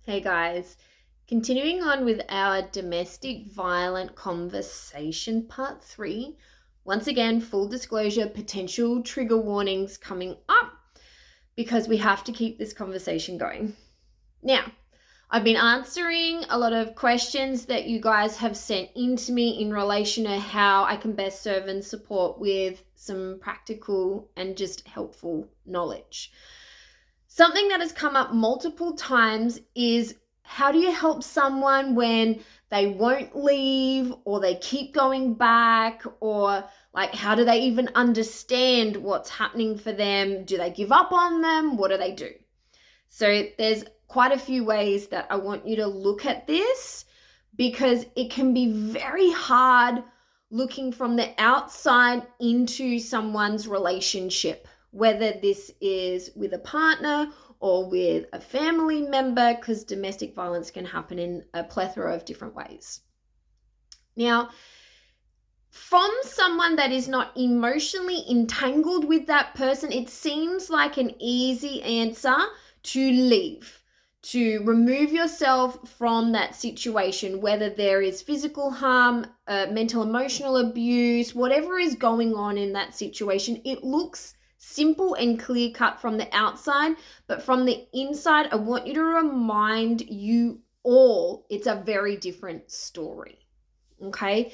Hey guys, continuing on with our domestic violent conversation part 3. Once again, full disclosure, potential trigger warnings coming up because we have to keep this conversation going. Now, I've been answering a lot of questions that you guys have sent in to me in relation to how I can best serve and support with some practical and just helpful knowledge. Something that has come up multiple times is how do you help someone when they won't leave or they keep going back, or like how do they even understand what's happening for them? Do they give up on them? What do they do? So there's quite a few ways that I want you to look at this because it can be very hard looking from the outside into someone's relationship, whether this is with a partner or with a family member, because domestic violence can happen in a plethora of different ways. Now, from someone that is not emotionally entangled with that person, it seems like an easy answer to leave, to remove yourself from that situation, whether there is physical harm, mental, emotional abuse, whatever is going on in that situation. It looks simple and clear cut from the outside, but from the inside, I want you to remind you all it's a very different story. Okay.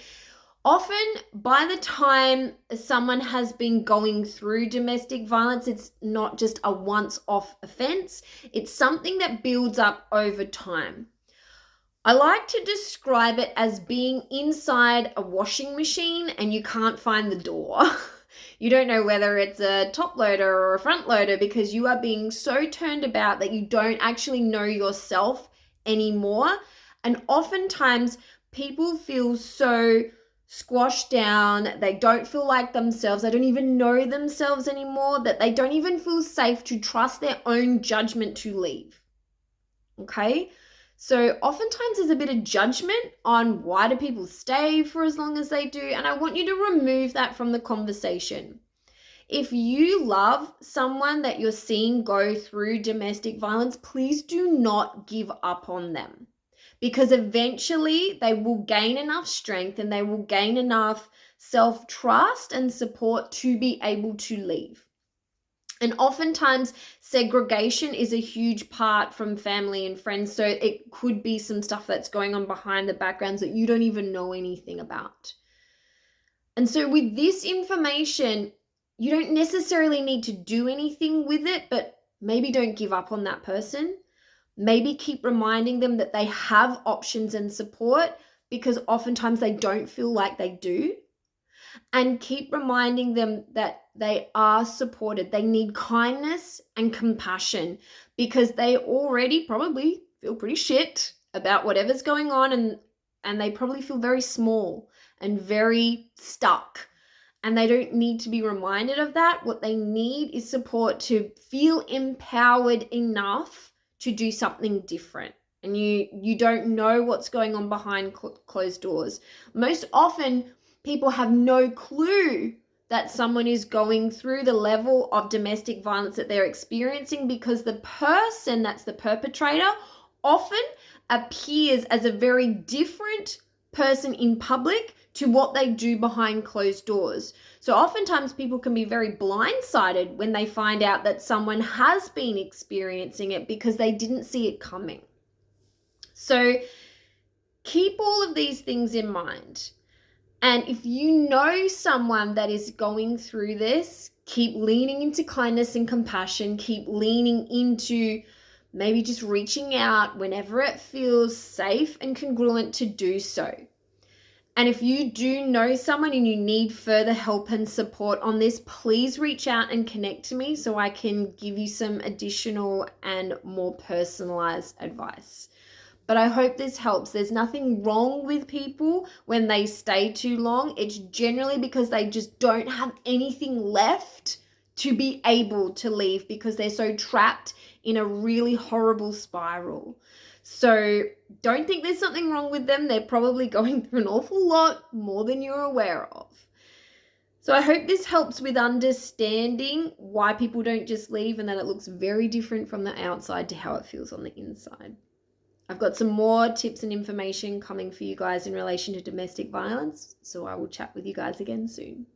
Often, by the time someone has been going through domestic violence, it's not just a once-off offense. It's something that builds up over time. I like to describe it as being inside a washing machine and you can't find the door. You don't know whether it's a top loader or a front loader because you are being so turned about that you don't actually know yourself anymore. And oftentimes, people feel so squashed down, they don't feel like themselves, they don't even know themselves anymore, that they don't even feel safe to trust their own judgment to leave. Okay? So oftentimes there's a bit of judgment on why do people stay for as long as they do, and I want you to remove that from the conversation. If you love someone that you're seeing go through domestic violence, please do not give up on them, because eventually they will gain enough strength and they will gain enough self-trust and support to be able to leave. And oftentimes, segregation is a huge part from family and friends. So it could be some stuff that's going on behind the backgrounds that you don't even know anything about. And so, with this information, you don't necessarily need to do anything with it, but maybe don't give up on that person. Maybe keep reminding them that they have options and support, because oftentimes they don't feel like they do. And keep reminding them that they are supported. They need kindness and compassion because they already probably feel pretty shit about whatever's going on, and they probably feel very small and very stuck. And they don't need to be reminded of that. What they need is support to feel empowered enough to do something different. And you don't know what's going on behind closed doors. Most often, people have no clue that someone is going through the level of domestic violence that they're experiencing, because the person that's the perpetrator often appears as a very different person in public to what they do behind closed doors. So oftentimes people can be very blindsided when they find out that someone has been experiencing it because they didn't see it coming. So keep all of these things in mind. And if you know someone that is going through this, keep leaning into kindness and compassion. Keep leaning into maybe just reaching out whenever it feels safe and congruent to do so. And if you do know someone and you need further help and support on this, please reach out and connect to me so I can give you some additional and more personalized advice. But I hope this helps. There's nothing wrong with people when they stay too long. It's generally because they just don't have anything left to be able to leave because they're so trapped in a really horrible spiral. So don't think there's something wrong with them. They're probably going through an awful lot more than you're aware of. So I hope this helps with understanding why people don't just leave and that it looks very different from the outside to how it feels on the inside. I've got some more tips and information coming for you guys in relation to domestic violence, so I will chat with you guys again soon.